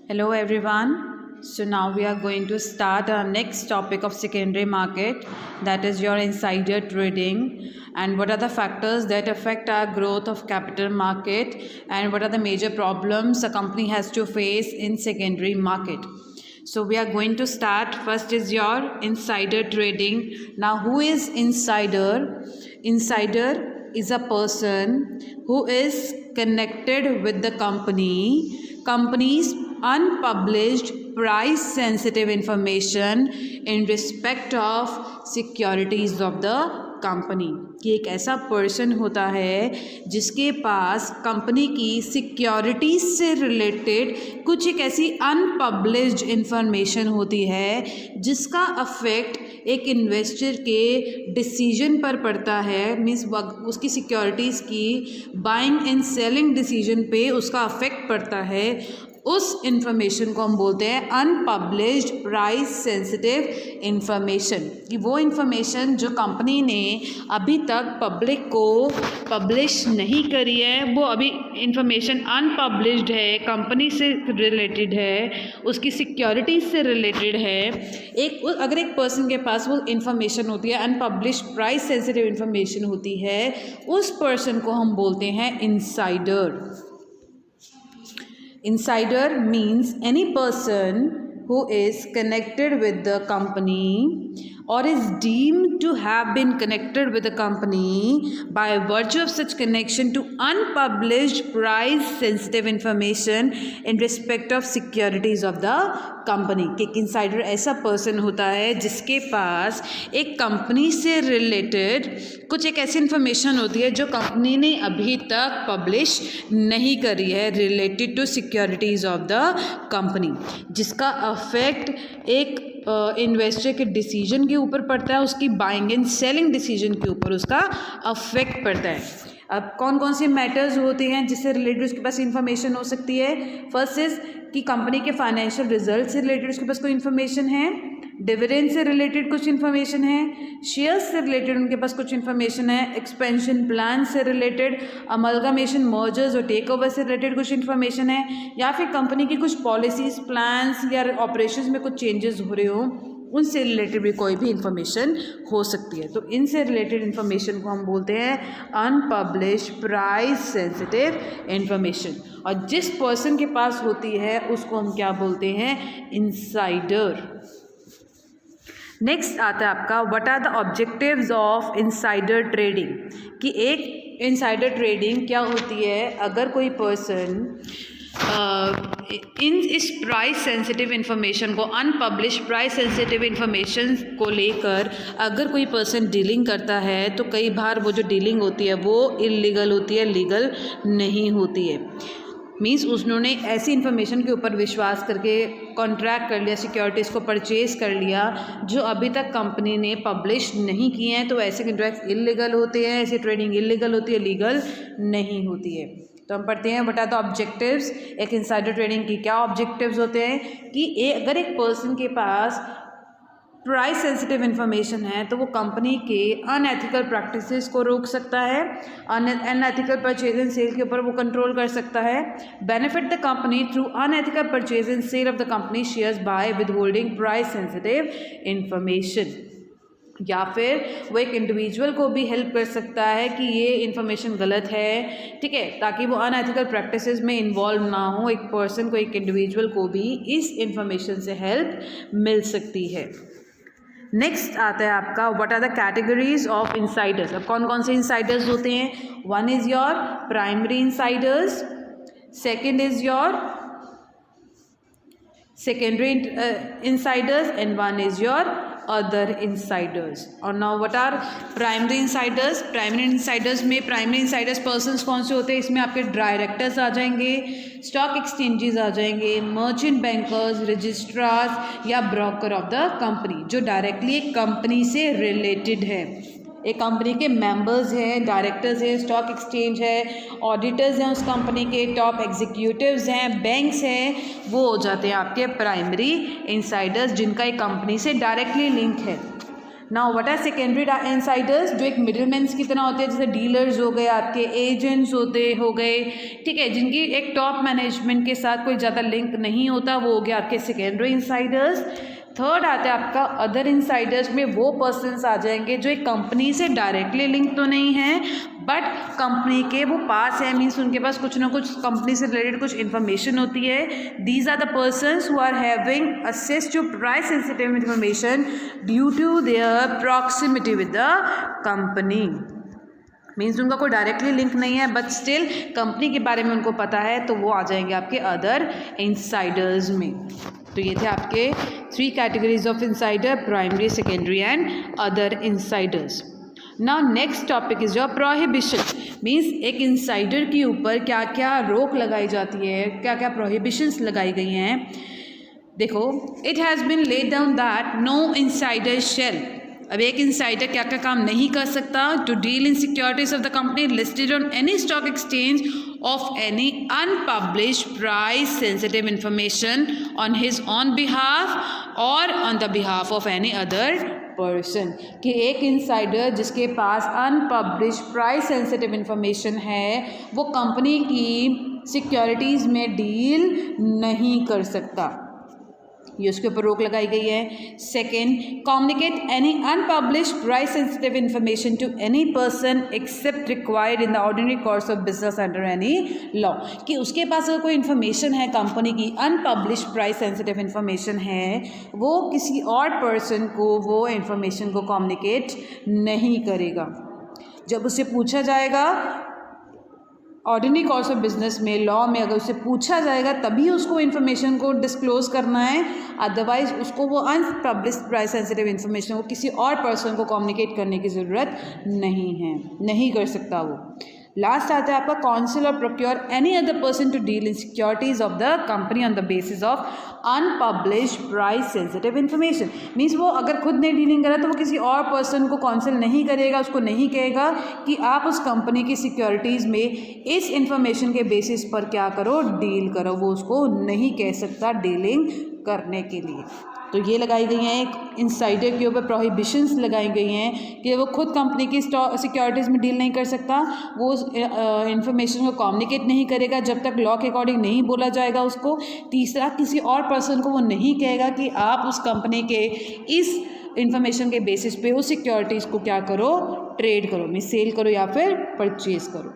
Hello everyone. So now we are going to start our next topic of secondary market, that is your insider trading, and what are the factors that affect our growth of capital market, and what are the major problems a company has to face in secondary market. So we are going to start. First is your insider trading. Now who is insider? Insider is a person who is connected with the company's unpublished price sensitive information in respect of securities of the company कि एक ऐसा person होता है जिसके पास company की securities से related कुछ एक ऐसी अनपब्लिश्ड इंफॉर्मेशन होती है जिसका अफेक्ट एक इन्वेस्टर के डिसीजन पर पड़ता है। मीन्स उसकी सिक्योरिटीज़ की बाइंग एंड सेलिंग डिसीजन पे उसका अफेक्ट पड़ता है। उस इंफॉर्मेशन को हम बोलते हैं अनपब्लिश्ड प्राइस सेंसिटिव इंफॉर्मेशन, कि वो इंफॉर्मेशन जो कंपनी ने अभी तक पब्लिक को पब्लिश नहीं करी है, वो अभी इंफॉर्मेशन अनपब्लिश्ड है, कंपनी से रिलेटेड है, उसकी सिक्योरिटीज से रिलेटेड है। अगर एक पर्सन के पास वो इंफॉर्मेशन होती है, अनपब्लिश्ड प्राइस सेंसिटिव इंफॉर्मेशन होती है, उस पर्सन को हम बोलते हैं insider. Insider means any person who is connected with the company or is deemed to have been connected with the company by virtue of such connection to unpublished price sensitive information in respect of securities of the company। कि insider ऐसा person होता है जिसके पास एक company से related कुछ एक ऐसी इंफॉर्मेशन होती है जो कंपनी ने अभी तक पब्लिश नहीं करी है related to securities of the company, जिसका अफेक्ट एक इन्वेस्टर के डिसीजन के ऊपर पड़ता है, उसकी बाइंग एंड सेलिंग डिसीजन के ऊपर उसका अफेक्ट पड़ता है। अब कौन कौन से मैटर्स होते हैं जिससे रिलेटेड उसके पास इंफॉर्मेशन हो सकती है? फर्स्ट इज कि कंपनी के फाइनेंशियल रिजल्ट से रिलेटेड उसके पास कोई इन्फॉर्मेशन है, डिविडेंड से रिलेटेड कुछ इन्फॉर्मेशन है, शेयर्स से रिलेटेड उनके पास कुछ इन्फॉर्मेशन है, एक्सपेंशन प्लान से रिलेटेड, अमलगमेशन मर्जर्स और टेक ओवर से रिलेटेड कुछ इन्फॉर्मेशन है, या फिर कंपनी की कुछ पॉलिसीज प्लान्स या ऑपरेशंस में कुछ चेंजेस हो रहे हो, उनसे रिलेटेड भी कोई भी इंफॉर्मेशन हो सकती है। तो इनसे रिलेटेड इंफॉर्मेशन को हम बोलते हैं अनपब्लिश्ड प्राइस सेंसिटिव इंफॉर्मेशन, और जिस पर्सन के पास होती है उसको हम क्या बोलते हैं? इंसाइडर। नेक्स्ट आता है आपका what are the objectives of insider trading, कि एक इंसाइडर ट्रेडिंग क्या होती है। अगर कोई पर्सन इस प्राइस सेंसिटिव इन्फॉर्मेशन को, अनपब्लिश्ड प्राइस सेंसिटिव इन्फॉर्मेशन को लेकर अगर कोई पर्सन डीलिंग करता है तो कई बार वो जो डीलिंग होती है वो इल्लीगल होती है, लीगल नहीं होती है। मीन्स उन्होंने ऐसी इन्फॉर्मेशन के ऊपर विश्वास करके कॉन्ट्रैक्ट कर लिया, सिक्योरिटीज़ को परचेज कर लिया जो अभी तक कंपनी ने पब्लिश नहीं किए हैं, तो ऐसे कॉन्ट्रैक्ट इल्लीगल होते हैं, ऐसी ट्रेडिंग इल्लीगल होती है, लीगल नहीं होती है। तो हम पढ़ते हैं व्हाट आर द ऑब्जेक्टिव्स। एक इंसाइडर ट्रेडिंग की क्या ऑब्जेक्टिव्स होते हैं कि अगर एक पर्सन के पास प्राइस सेंसिटिव इन्फॉर्मेशन है तो वो कंपनी के अनएथिकल प्रैक्टिसेस को रोक सकता है, अनएथिकल परचेज एंड सेल के ऊपर वो कंट्रोल कर सकता है, benefit the company through unethical purchase and sale of the company shares by withholding price sensitive information, या फिर वो एक इंडिविजुअल को भी हेल्प कर सकता है कि ये इन्फॉर्मेशन गलत है, ठीक है, ताकि वो अनएथिकल प्रैक्टिसेस में इन्वॉल्व ना हो। एक पर्सन को, एक इंडिविजुअल को भी इस इंफॉर्मेशन से हेल्प मिल सकती है। नेक्स्ट आता है आपका what are the categories of insiders. अब कौन कौन से इंसाइडर्स होते हैं? One is your primary insiders, second is your secondary insiders, and one is your other insiders। और now what are primary insiders? primary insiders में primary insiders persons कौन से होते हैं? इसमें आपके डायरेक्टर्स आ जाएंगे, स्टॉक एक्सचेंजेस आ जाएंगे, मर्चेंट बैंकर्स, रजिस्ट्रार्स या ब्रोकर ऑफ द कंपनी, जो डायरेक्टली एक कंपनी से रिलेटेड है। एक कंपनी के मेंबर्स हैं, डायरेक्टर्स हैं, स्टॉक एक्सचेंज है, ऑडिटर्स हैं उस कंपनी के, टॉप एग्जीक्यूटिव्स हैं, बैंक्स हैं, वो हो जाते हैं आपके प्राइमरी इंसाइडर्स जिनका एक कंपनी से डायरेक्टली लिंक है। Now what are secondary insiders, जो एक मिडिलमैन्स की तरह होते हैं, जैसे डीलर्स हो गए, आपके एजेंट्स हो गए, ठीक है, जिनकी एक टॉप मैनेजमेंट के साथ कोई ज़्यादा लिंक नहीं होता, वो हो गया आपके सेकेंडरी इनसाइडर्स। थर्ड आता है आपका अदर इनसाइडर्स में वो पर्सन्स आ जाएंगे जो एक कंपनी से डायरेक्टली लिंक तो नहीं है बट कंपनी के वो पास है, मीन्स उनके पास कुछ ना कुछ कंपनी से रिलेटेड कुछ इन्फॉर्मेशन होती है। These are the persons who are having access to price sensitive information due to their proximity with the company. Means उनका कोई डायरेक्टली लिंक नहीं है बट स्टिल कंपनी के बारे में उनको पता है, तो वो आ जाएंगे आपके अदर इनसाइडर्स में। तो ये थे आपके 3 categories of insider, primary, secondary and other Insiders. Now next topic is your prohibition, means एक इनसाइडर के ऊपर क्या क्या रोक लगाई जाती है, क्या क्या प्रोहिबिशंस लगाई गई हैं। देखो, it has been laid down that no insider shall, अब एक इनसाइडर क्या क्या काम नहीं कर सकता, to deal in securities of the company listed on any stock exchange of any unpublished price sensitive information on his own behalf और on the behalf of any other person, कि एक इनसाइडर जिसके पास अनपब्लिश्ड प्राइस सेंसिटिव इंफॉर्मेशन है वो company की securities में deal नहीं कर सकता, ये उसके ऊपर रोक लगाई गई है। Second, communicate any unpublished price sensitive information to any person except required in the ordinary course of business under any law, कि उसके पास अगर कोई इन्फॉर्मेशन है कंपनी की, अनपब्लिश्ड प्राइस सेंसिटिव इंफॉर्मेशन है, वो किसी और पर्सन को वो इन्फॉर्मेशन को कम्युनिकेट नहीं करेगा। जब उससे पूछा जाएगा ऑर्डिनरी कोर्स ऑफ बिजनेस में, लॉ में अगर उससे पूछा जाएगा तभी उसको इन्फॉर्मेशन को डिस्क्लोज करना है, अदरवाइज उसको वो अनपब्लिश्ड प्राइस सेंसिटिव इन्फॉर्मेशन को किसी और पर्सन को कम्युनिकेट करने की ज़रूरत नहीं है, नहीं कर सकता वो। लास्ट आता है आपका काउंसिल और procure any other person to deal in securities of the company on the basis of unpublished price sensitive information, means वो अगर खुद नहीं डीलिंग करा तो वो किसी और पर्सन को काउंसिल नहीं करेगा, उसको नहीं कहेगा कि आप उस कंपनी की सिक्योरिटीज़ में इस इंफॉर्मेशन के बेसिस पर क्या करो, डील करो, वो उसको नहीं कह सकता डीलिंग करने के लिए। तो ये लगाई गई हैं एक इनसाइडर के ऊपर प्रोहिबिशंस लगाई गई हैं कि वो खुद कंपनी की सिक्योरिटीज़ में डील नहीं कर सकता, वो इंफॉर्मेशन को कम्युनिकेट नहीं करेगा जब तक लॉ के अकॉर्डिंग नहीं बोला जाएगा उसको। तीसरा, किसी और पर्सन को वो नहीं कहेगा कि आप उस कंपनी के इस इंफॉर्मेशन के बेसिस पे उस सिक्योरिटीज़ को क्या करो, ट्रेड करो, मीन सेल करो या फिर परचेज करो।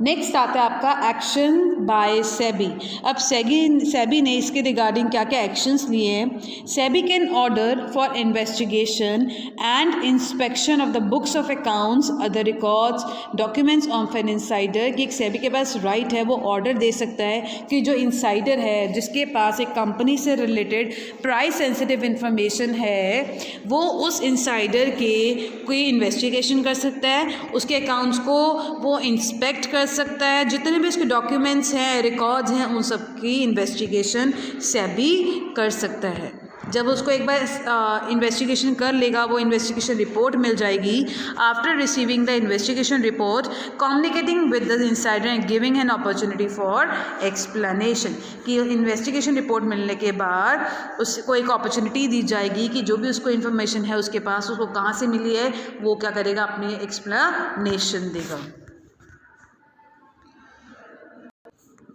नेक्स्ट आता है आपका एक्शन बाय सेबी। अब सेबी ने इसके रिगार्डिंग क्या क्या एक्शंस लिए हैं। SEBI can order for investigation and inspection of the books of accounts, other records, documents of an insider, कि एक सेबी के पास राइट है, वो ऑर्डर दे सकता है कि जो इंसाइडर है जिसके पास एक कंपनी से रिलेटेड प्राइस सेंसिटिव इंफॉर्मेशन है, वो उस इंसाइडर के कोई इन्वेस्टिगेशन कर सकता है, उसके अकाउंट्स को वो इंस्पेक्ट कर सकता है, जितने भी उसके डॉक्यूमेंट्स हैं, रिकॉर्ड्स हैं, उन सब की इन्वेस्टिगेशन सेबी कर सकता है। जब उसको एक बार इन्वेस्टिगेशन कर लेगा, वो इन्वेस्टिगेशन रिपोर्ट मिल जाएगी। After receiving the investigation report, communicating with the insider and giving an opportunity for explanation, कि इन्वेस्टिगेशन रिपोर्ट मिलने के बाद उसको एक अपॉर्चुनिटी दी जाएगी कि जो भी उसको इन्फॉर्मेशन है उसके पास, उसको कहाँ से मिली है, वो क्या करेगा, अपनी एक्सप्लेनेशन देगा।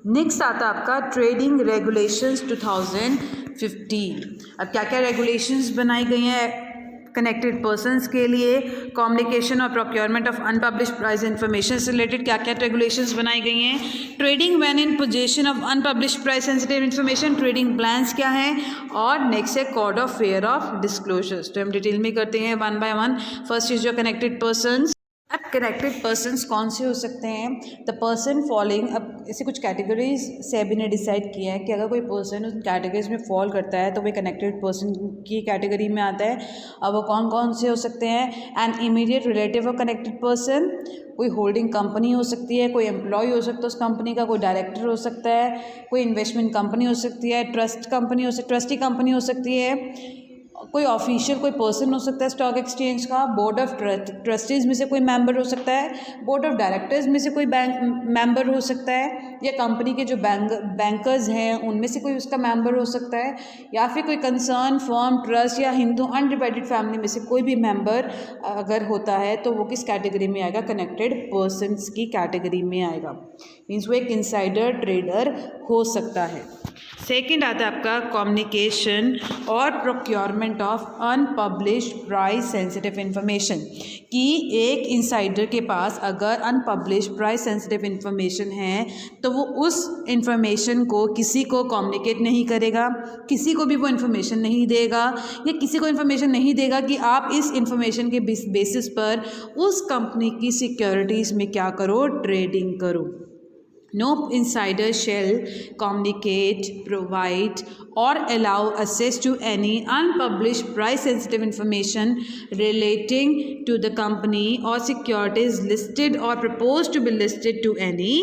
नेक्स्ट आता है आपका ट्रेडिंग रेगुलेशंस 2015। अब क्या क्या रेगुलेशंस बनाई गई हैं कनेक्टेड पर्सन्स के लिए, कम्युनिकेशन और procurement of unpublished price information से रिलेटेड क्या क्या रेगुलेशंस बनाई गई हैं, trading when in position of unpublished price sensitive information, trading plans क्या हैं, और नेक्स्ट है code of fair of disclosures. तो हम डिटेल में करते हैं one by one. First is your connected persons. अब कनेक्टेड पर्सन्स कौन से हो सकते हैं, द पर्सन फॉलोइंग। अब ऐसे कुछ कैटेगरीज सेबी ने डिसाइड किया है कि अगर कोई पर्सन उस कैटेगरीज में फॉल करता है तो वो कनेक्टेड पर्सन की कैटेगरी में आता है। अब वो कौन कौन से हो सकते हैं, an immediate relative of connected person, कोई होल्डिंग कंपनी हो सकती है, कोई एम्प्लॉय हो सकता है उस कंपनी का, कोई डायरेक्टर हो सकता है, कोई इन्वेस्टमेंट कंपनी हो सकती है, ट्रस्टी कंपनी हो सकती है, कोई ऑफिशियल कोई पर्सन हो सकता है स्टॉक एक्सचेंज का, बोर्ड ऑफ ट्रस्टीज़ में से कोई मेंबर हो सकता है, बोर्ड ऑफ डायरेक्टर्स में से कोई मेंबर हो सकता है, या कंपनी के जो बैंकर्स हैं उनमें से कोई उसका मेंबर हो सकता है, या फिर कोई कंसर्न फर्म ट्रस्ट या हिंदू अनडिवाइडेड फैमिली में से कोई भी मेंबर अगर होता है तो वो किस कैटेगरी में आएगा? कनेक्टेड पर्सन्स की कैटेगरी में आएगा। मीन्स वो एक इनसाइडर ट्रेडर हो सकता है। सेकेंड आता है आपका कम्युनिकेशन और procurement of unpublished price sensitive information, कि एक इंसाइडर के पास अगर अनपब्लिश्ड प्राइस सेंसिटिव इन्फॉर्मेशन है तो वो उस इन्फॉर्मेशन को किसी को कम्युनिकेट नहीं करेगा, किसी को भी वो इन्फॉर्मेशन नहीं देगा, या किसी को इन्फॉर्मेशन नहीं देगा कि आप इस इन्फॉर्मेशन के बेसिस पर उस कंपनी की सिक्योरिटीज़ में क्या करो? ट्रेडिंग करो। No insider shall communicate, provide, or allow access to any unpublished price-sensitive information relating to the company or securities listed or proposed to be listed to any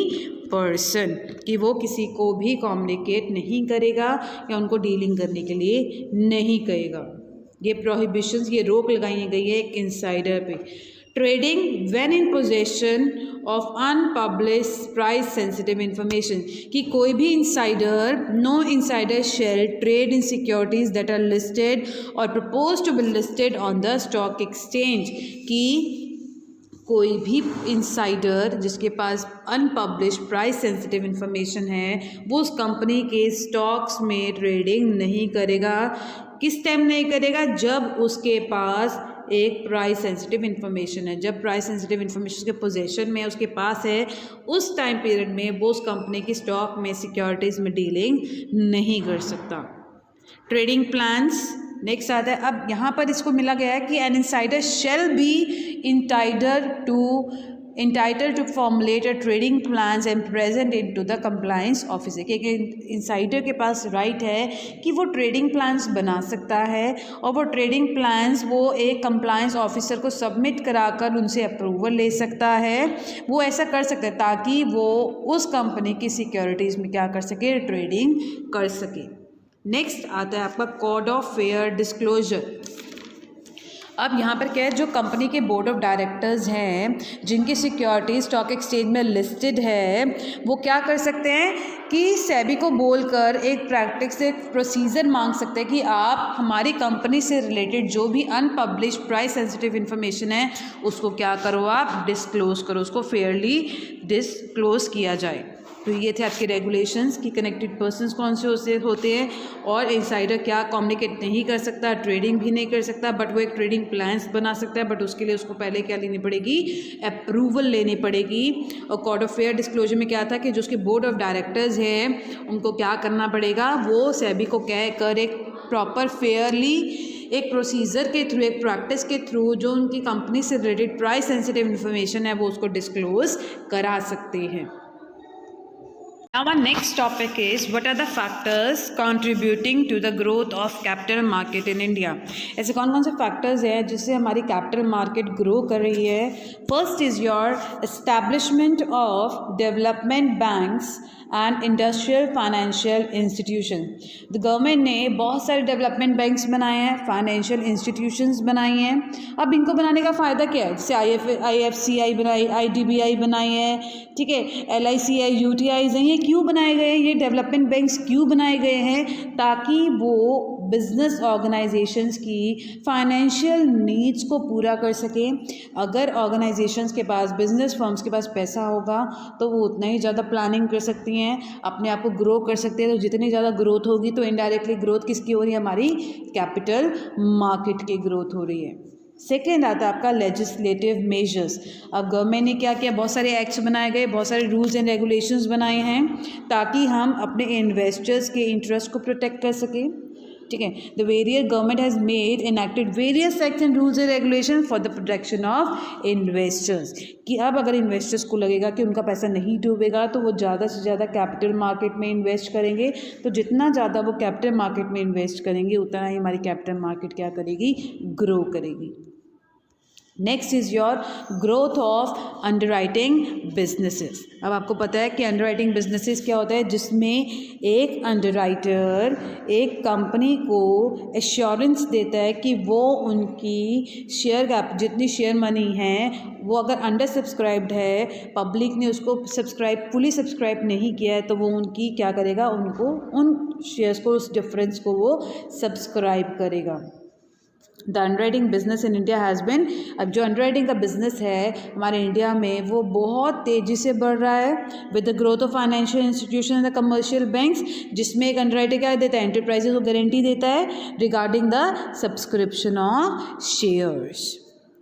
person, कि वो किसी को भी कम्युनिकेट नहीं करेगा या उनको डीलिंग करने के लिए नहीं कहेगा। ये प्रोहिबिशंस, ये रोक लगाई गई है एक इंसाइडर पे। Trading when in possession of unpublished price sensitive information, कि कोई भी insider, no insider shall trade in securities that are listed or propose to be listed on the stock exchange, कि कोई भी इंसाइडर जिसके पास अनपब्लिश्ड प्राइस सेंसिटिव इन्फॉर्मेशन है वो उस कंपनी के स्टॉक्स में ट्रेडिंग नहीं करेगा। किस टाइम नहीं करेगा? जब उसके पास एक प्राइस सेंसिटिव इन्फॉर्मेशन है, जब प्राइस सेंसिटिव इन्फॉर्मेशन उसके पोजेशन में उसके पास है, उस टाइम पीरियड में वो उस कंपनी की स्टॉक में सिक्योरिटीज़ में डीलिंग नहीं कर सकता। ट्रेडिंग प्लान्स नेक्स्ट आता है। अब यहाँ पर इसको मिला गया है कि an insider shall be entitled to formulate a trading plans and present into the compliance officer, कि इंसाइडर के पास राइट है कि वो ट्रेडिंग प्लान्स बना सकता है और वो ट्रेडिंग प्लान्स वो एक कंप्लायंस ऑफिसर को सबमिट कराकर उनसे अप्रूवल ले सकता है। वो ऐसा कर सकता है ताकि वो उस कंपनी की सिक्योरिटीज़ में क्या कर सके? ट्रेडिंग कर सके। नेक्स्ट आता है आपका कोड ऑफ फेयर डिस्क्लोजर। अब यहाँ पर क्या है, जो कंपनी के बोर्ड ऑफ डायरेक्टर्स हैं जिनकी सिक्योरिटी स्टॉक एक्सचेंज में लिस्टेड है, वो क्या कर सकते हैं कि सेबी को बोलकर एक प्रैक्टिस, एक प्रोसीजर मांग सकते हैं कि आप हमारी कंपनी से रिलेटेड जो भी अनपब्लिश्ड प्राइस सेंसिटिव इन्फॉर्मेशन है उसको क्या करो? आप डिस्क्लोज करो, उसको फेयरली डिस्क्लोज किया जाए। तो ये थे आपके रेगुलेशंस कि कनेक्टेड पर्सन्स कौन से होते हैं और इंसाइडर क्या कम्युनिकेट नहीं कर सकता, ट्रेडिंग भी नहीं कर सकता, बट वो एक ट्रेडिंग प्लान्स बना सकता है, बट उसके लिए उसको पहले क्या लेनी पड़ेगी? अप्रूवल लेनी पड़ेगी। और कोड ऑफ फेयर डिस्क्लोजर में क्या था कि जो उसके बोर्ड ऑफ डायरेक्टर्स हैं उनको क्या करना पड़ेगा? वो सेबी को कह कर एक प्रॉपर फेयरली एक प्रोसीजर के थ्रू, एक प्रैक्टिस के थ्रू जो उनकी कंपनी से रिलेटेड प्राइस सेंसिटिव इन्फॉर्मेशन है वो उसको डिस्क्लोज करा सकते हैं। Now our next topic is what are the factors contributing to the growth of capital market in India? ऐसे कौन कौन से फैक्टर्स हैं जिससे हमारी कैपिटल मार्केट ग्रो कर रही है? First is your establishment of development banks and industrial financial institution. The government ने बहुत सारे डेवलपमेंट बैंक्स बनाए हैं, फाइनेंशियल इंस्टीट्यूशंस बनाई हैं। अब इनको बनाने का फ़ायदा क्या है? जैसे IFCI बनाई, IDBI बनाई है, ठीक है, LICI, UTIs हैं। ये क्यों बनाए गए हैं? ये डेवलपमेंट बैंक्स क्यों बनाए गए हैं? ताकि वो बिजनेस ऑर्गेनाइजेशंस की फाइनेंशियल नीड्स को पूरा कर सकें। अगर ऑर्गेनाइजेशंस के पास, बिजनेस फर्म्स के पास पैसा होगा तो वो उतना ही ज़्यादा प्लानिंग कर सकती हैं, अपने आप को ग्रो कर सकते हैं। तो जितनी ज़्यादा ग्रोथ होगी तो इनडायरेक्टली ग्रोथ किसकी हो रही है? हमारी कैपिटल मार्केट की ग्रोथ हो रही है। सेकेंड आता है आपका लेजिस्लेटिव मेजर्स। अब गवर्नमेंट ने क्या किया? बहुत सारे एक्ट्स बनाए गए, बहुत सारे रूल्स एंड रेगुलेशंस बनाए हैं ताकि हम अपने इन्वेस्टर्स के इंटरेस्ट को प्रोटेक्ट कर सकें, ठीक है। The various government has made enacted various acts and rules and regulation for the protection of investors, कि अब अगर इन्वेस्टर्स को लगेगा कि उनका पैसा नहीं डूबेगा तो वो ज़्यादा से ज़्यादा कैपिटल मार्केट में इन्वेस्ट करेंगे। तो जितना ज़्यादा वो कैपिटल मार्केट में इन्वेस्ट करेंगे उतना ही हमारी कैपिटल मार्केट क्या करेगी? ग्रो करेगी। Next is your growth of underwriting businesses. अब आपको पता है कि अंडरराइटिंग बिजनेसेस क्या होता है, जिसमें एक अंडरराइटर एक कंपनी को एश्योरेंस देता है कि वो उनकी शेयर कैप जितनी शेयर मनी है वो अगर अंडर सब्सक्राइब्ड है, पब्लिक ने उसको फुली सब्सक्राइब नहीं किया है, तो वो उनकी क्या करेगा, उनको उन शेयर्स को, उस डिफरेंस को वो सब्सक्राइब करेगा। The underwriting business in India has been, अब जो अंडरराइटिंग का बिजनेस है हमारे इंडिया में वो बहुत तेज़ी से बढ़ रहा है with the growth of financial institution and the commercial banks, जिसमें एक अंडरराइटर क्या देता है, एंटरप्राइजेज को गारंटी देता है regarding the subscription of shares.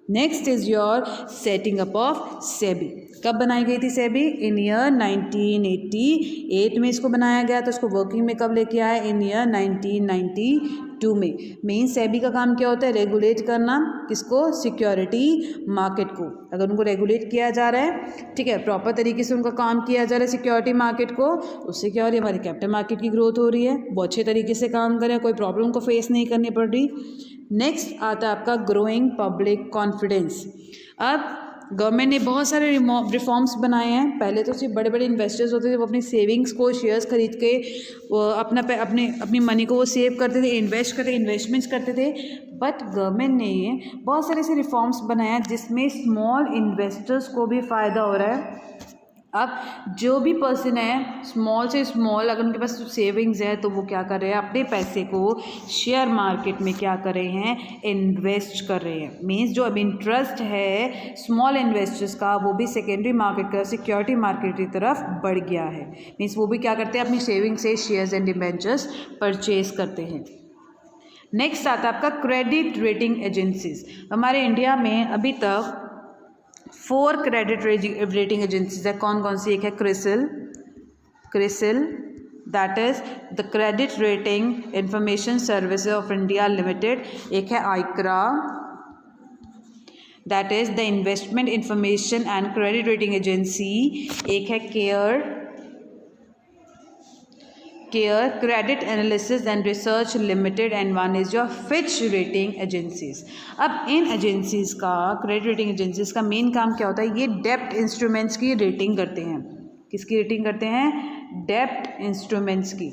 Next is your setting up of SEBI. कब बनाई गई थी सेबी? इन ईयर 1988 में इसको बनाया गया। तो इसको वर्किंग में कब लेके आए? इन ईयर 1992 में। मेन सेबी का काम क्या होता है? रेगुलेट करना। किसको? सिक्योरिटी मार्केट को। अगर उनको रेगुलेट किया जा रहा है, ठीक है, प्रॉपर तरीके से उनका काम किया जा रहा है सिक्योरिटी मार्केट को, उससे क्या हो रही है, हमारी कैपिटल मार्केट की ग्रोथ हो रही है। बहुत अच्छे तरीके से काम करें, कोई प्रॉब्लम को फेस नहीं करनी पड़ रही। नेक्स्ट आता है आपका ग्रोइंग पब्लिक कॉन्फिडेंस। अब गवर्नमेंट ने बहुत सारे रिफॉर्म्स बनाए हैं। पहले तो सिर्फ बड़े बड़े इन्वेस्टर्स होते थे, वो अपनी सेविंग्स को, शेयर्स खरीद के वो अपनी मनी को वो सेव करते थे, इन्वेस्टमेंट्स करते थे। बट गवर्नमेंट ने बहुत सारे ऐसे रिफॉर्म्स बनाए हैं जिसमें स्मॉल इन्वेस्टर्स को भी फ़ायदा हो रहा है। अब जो भी पर्सन है स्मॉल से स्मॉल, अगर उनके पास सेविंग्स है तो वो क्या कर रहे हैं, अपने पैसे को शेयर मार्केट में क्या कर रहे हैं, इन्वेस्ट कर रहे हैं। मीन्स जो अब इंटरेस्ट है स्मॉल इन्वेस्टर्स का वो भी सेकेंडरी मार्केट का, सिक्योरिटी मार्केट की तरफ बढ़ गया है। मीन्स वो भी क्या करते हैं, अपनी सेविंग से शेयर्स एंड डिबेंचर्स परचेज करते हैं। नेक्स्ट आता है आपका क्रेडिट रेटिंग एजेंसीज। हमारे इंडिया में अभी तक 4 क्रेडिट रेटिंग एजेंसीज है। कौन कौन सी? एक है CRISIL, that is the credit rating information services of India limited. एक है ICRA, that is the investment information and credit rating agency. एक है CARE credit analysis and research limited, and one is your Fitch rating agencies. अब इन agencies का, credit rating agencies का main काम क्या होता है? ये डेब्ट इंस्ट्रूमेंट्स की रेटिंग करते हैं। किसकी रेटिंग करते हैं? डेब्ट इंस्ट्रूमेंट्स की।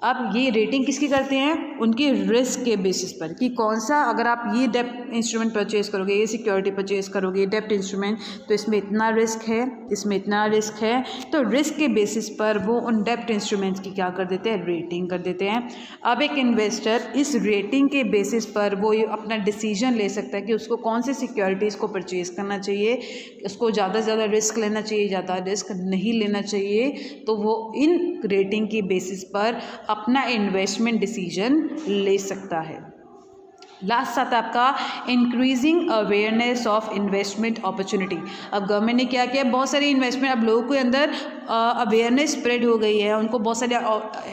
अब ये रेटिंग किसकी करते हैं? उनके रिस्क के बेसिस पर, कि कौन सा, अगर आप ये डेब्ट इंस्ट्रूमेंट परचेज करोगे, ये सिक्योरिटी परचेज करोगे, डेब्ट इंस्ट्रूमेंट, तो इसमें इतना रिस्क है, इसमें इतना रिस्क है। तो रिस्क के बेसिस पर वो उन डेब्ट इंस्ट्रूमेंट्स की क्या कर देते हैं? रेटिंग कर देते हैं। अब एक इन्वेस्टर इस रेटिंग के बेसिस पर वो अपना डिसीजन ले सकता है कि उसको कौन से सिक्योरिटीज़ को परचेज करना चाहिए, उसको ज़्यादा से ज़्यादा रिस्क लेना चाहिए, ज़्यादा रिस्क नहीं लेना चाहिए। तो वो इन रेटिंग के बेसिस पर अपना इन्वेस्टमेंट डिसीजन ले सकता है। लास्ट आता है आपका increasing awareness of investment opportunity. अब गवर्नमेंट ने क्या किया? बहुत सारी इन्वेस्टमेंट, अब लोगों के अंदर अवेयरनेस स्प्रेड हो गई है, उनको बहुत सारी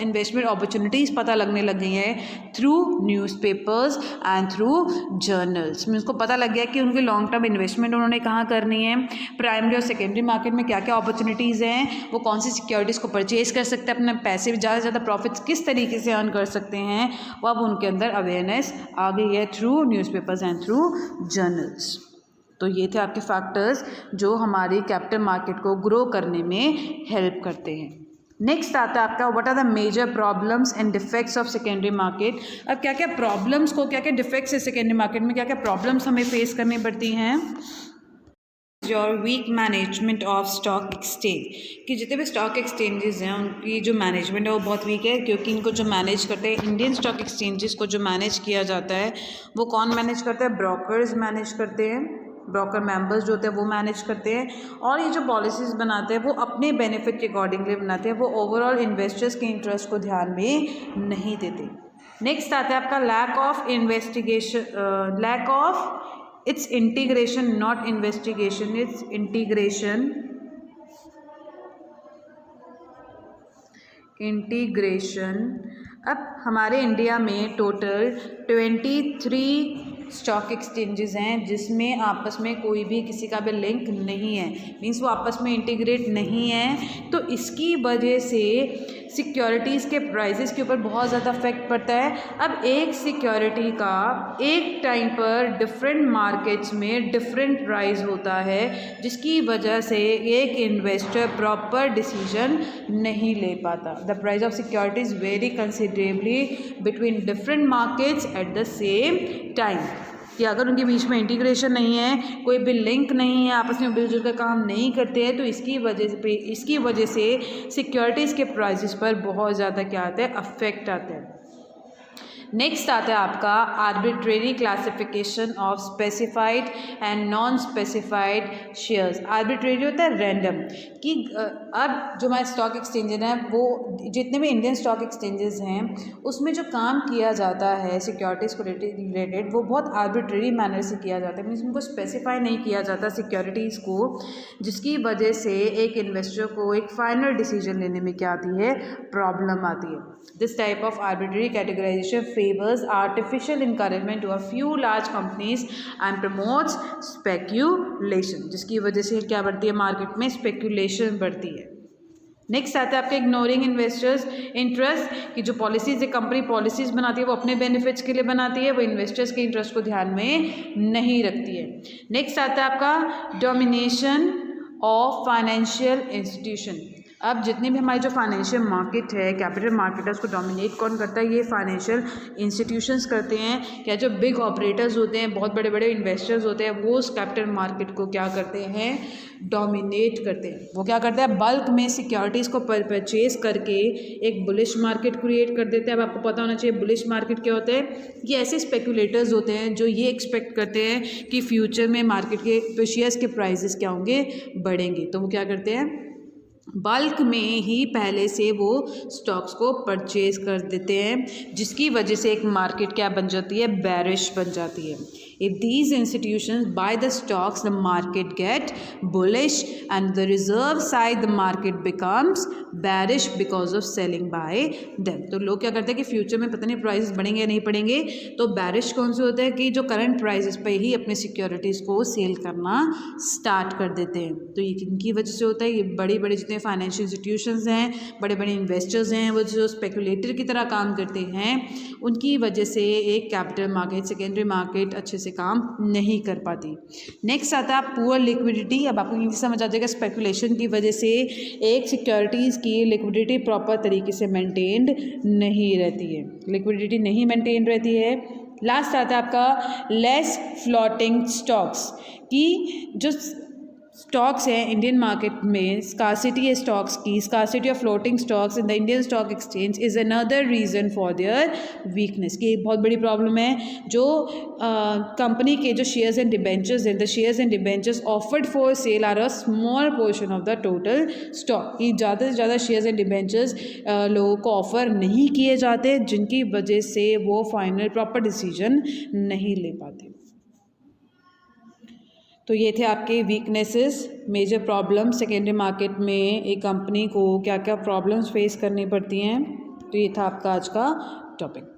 इन्वेस्टमेंट अपॉर्चुनिटीज़ पता लगने लग गई हैं through newspapers and through journals. उनको पता लग गया कि उनकी लॉन्ग टर्म इन्वेस्टमेंट उन्होंने कहाँ करनी है, प्राइमरी और सेकेंडरी मार्केट में क्या क्या अपॉर्चुनिटीज़ हैं, वो कौन सी सिक्योरिटीज़ को परचेज कर सकते हैं, अपने पैसे ज़्यादा से ज़्यादा प्रॉफिट्स किस तरीके से अर्न कर सकते हैं, वो अब उनके अंदर अवेयरनेस आ गई है through newspapers and through journals. तो ये थे आपके फैक्टर्स जो हमारी कैपिटल मार्केट को ग्रो करने में हेल्प करते हैं। नेक्स्ट आता है आपका what are the major problems and defects of secondary market. अब क्या क्या प्रॉब्लम्स को, क्या क्या डिफेक्ट्स है सेकेंडरी मार्केट में, क्या क्या प्रॉब्लम्स हमें फेस करनी पड़ती हैं। Your weak management of stock exchange, कि जितने भी स्टॉक एक्सचेंजेस हैं उनकी जो मैनेजमेंट है वो बहुत वीक है, क्योंकि इनको जो मैनेज करते हैं, इंडियन स्टॉक एक्सचेंजेस को जो मैनेज किया जाता है वो कौन मैनेज करता है? ब्रोकर्स मैनेज करते हैं, ब्रोकर मेंबर्स जो होते हैं वो मैनेज करते हैं। और ये जो पॉलिसीज़ बनाते हैं वो अपने बेनिफिट के अकॉर्डिंगली बनाते हैं, वो ओवरऑल इन्वेस्टर्स के इंटरेस्ट को ध्यान में नहीं देते। नेक्स्ट आता है आपका lack of investigation, lack of its integration, not investigation, its integration. अब हमारे इंडिया में टोटल 23 स्टॉक एक्सचेंजेस हैं जिसमें आपस में कोई भी किसी का भी लिंक नहीं है, मीन्स वो आपस में इंटीग्रेट नहीं है, तो इसकी वजह से सिक्योरिटीज़ के प्राइसेस के ऊपर बहुत ज़्यादा इफेक्ट पड़ता है। अब एक सिक्योरिटी का एक टाइम पर डिफरेंट मार्केट्स में डिफरेंट प्राइस होता है, जिसकी वजह से एक इन्वेस्टर प्रॉपर डिसीजन नहीं ले पाता। The price of securities very considerably between different markets at the same time, कि अगर उनके बीच में इंटीग्रेशन नहीं है, कोई भी लिंक नहीं है, आपस में मिलजुल कर काम नहीं करते हैं, तो इसकी वजह से सिक्योरिटीज़ के प्राइसेस पर बहुत ज़्यादा क्या आता है, अफेक्ट आता है। नेक्स्ट आता है आपका arbitrary classification of specified and non specified shares. Arbitrary होता है रैंडम, कि अब जो हमारे स्टॉक एक्सचेंजर हैं, वो जितने भी इंडियन स्टॉक एक्सचेंजेस हैं उसमें जो काम किया जाता है सिक्योरिटीज़ को रिलेटेड, वो बहुत आर्बिट्रेरी मैनर से किया जाता है, मीन्स उनको स्पेसिफाई नहीं किया जाता सिक्योरिटीज़ को, जिसकी वजह से एक इन्वेस्टर को एक फाइनल डिसीजन लेने में क्या आती है, प्रॉब्लम आती है। This type of arbitrary categorisation favors artificial encouragement to a few large companies and promotes speculation, जिसकी वजह से क्या बढ़ती है, मार्केट में स्पेकुलेशन बढ़ती है। नेक्स्ट आता है आपके इग्नोरिंग इन्वेस्टर्स इंटरेस्ट, कि जो पॉलिसीज एक कंपनी पॉलिसीज बनाती है वो अपने बेनिफिट्स के लिए बनाती है, वो इन्वेस्टर्स के इंटरेस्ट को ध्यान में नहीं रखती है। नेक्स्ट आता है आपका डोमिनेशन ऑफ फाइनेंशियल इंस्टीट्यूशन। अब जितने भी हमारे जो फाइनेंशियल मार्केट है, कैपिटल मार्केट है, उसको डोमिनेट कौन करता है, ये फाइनेंशियल इंस्टीट्यूशंस करते हैं। क्या जो बिग ऑपरेटर्स होते हैं, बहुत बड़े बड़े इन्वेस्टर्स होते हैं, वो उस कैपिटल मार्केट को क्या करते हैं, डोमिनेट करते हैं। वो क्या करते हैं, बल्क में सिक्योरिटीज़ को परचेज करके एक बुलिश मार्केट क्रिएट कर देते हैं। अब आपको पता होना चाहिए बुलिश मार्केट क्या होता है। ये ऐसे स्पेकुलेटर्स होते हैं जो ये एक्सपेक्ट करते हैं कि फ्यूचर में मार्केट के शेयर्स के प्राइसेस क्या होंगे, बढ़ेंगे, तो वो क्या करते हैं, बल्क में ही पहले से वो स्टॉक्स को परचेज कर देते हैं, जिसकी वजह से एक मार्केट क्या बन जाती है, बेरिश बन जाती है। If these institutions buy the stocks, the market get bullish, and the reserve side, the market becomes bearish because of selling by them. तो लोग क्या करते हैं कि फ्यूचर में पता नहीं प्राइसेस बढ़ेंगे या नहीं बढ़ेंगे, तो बेरिश कौन से होता है कि जो करंट प्राइसेस पे ही अपने सिक्योरिटीज़ को सेल करना स्टार्ट कर देते हैं। तो ये किनकी वजह से होता है, ये बड़ी बड़ी जितने फाइनेंशियल इंस्टीट्यूशंस हैं, बड़े बड़े इन्वेस्टर्स हैं, वो जो स्पेकुलेटर की तरह काम करते हैं, उनकी वजह से एक कैपिटल मार्केट, सेकेंडरी मार्केट अच्छे से काम नहीं कर पाती। नेक्स्ट आता है पुअर लिक्विडिटी। अब आपको ये समझ आ जाएगा, स्पेकुलेशन की वजह से एक सिक्योरिटीज़ की लिक्विडिटी प्रॉपर तरीके से मेंटेन्ड नहीं रहती है, लिक्विडिटी नहीं मेंटेन रहती है। लास्ट आता है आपका लेस फ्लोटिंग स्टॉक्स, कि जो स्टॉक्स हैं इंडियन मार्केट में, स्कार्सिटी है स्टॉक्स की, scarcity of floating stocks in the Indian stock exchange is another reason for their weakness, की एक बहुत बड़ी प्रॉब्लम है। जो कंपनी के जो शेयर्स एंड डिबेंचर्स हैं, the shares and debentures offered for sale are a small portion of the total stock, कि ज़्यादा से ज़्यादा शेयर्स एंड डिबेंचर्स लोगों को ऑफर नहीं किए जाते, जिनकी वजह से वो फाइनल प्रॉपर डिसीजन नहीं ले पाते। तो ये थे आपके weaknesses, major problem secondary market में एक कंपनी को क्या क्या प्रॉब्लम्स फेस करनी पड़ती हैं। तो ये था आपका आज का टॉपिक।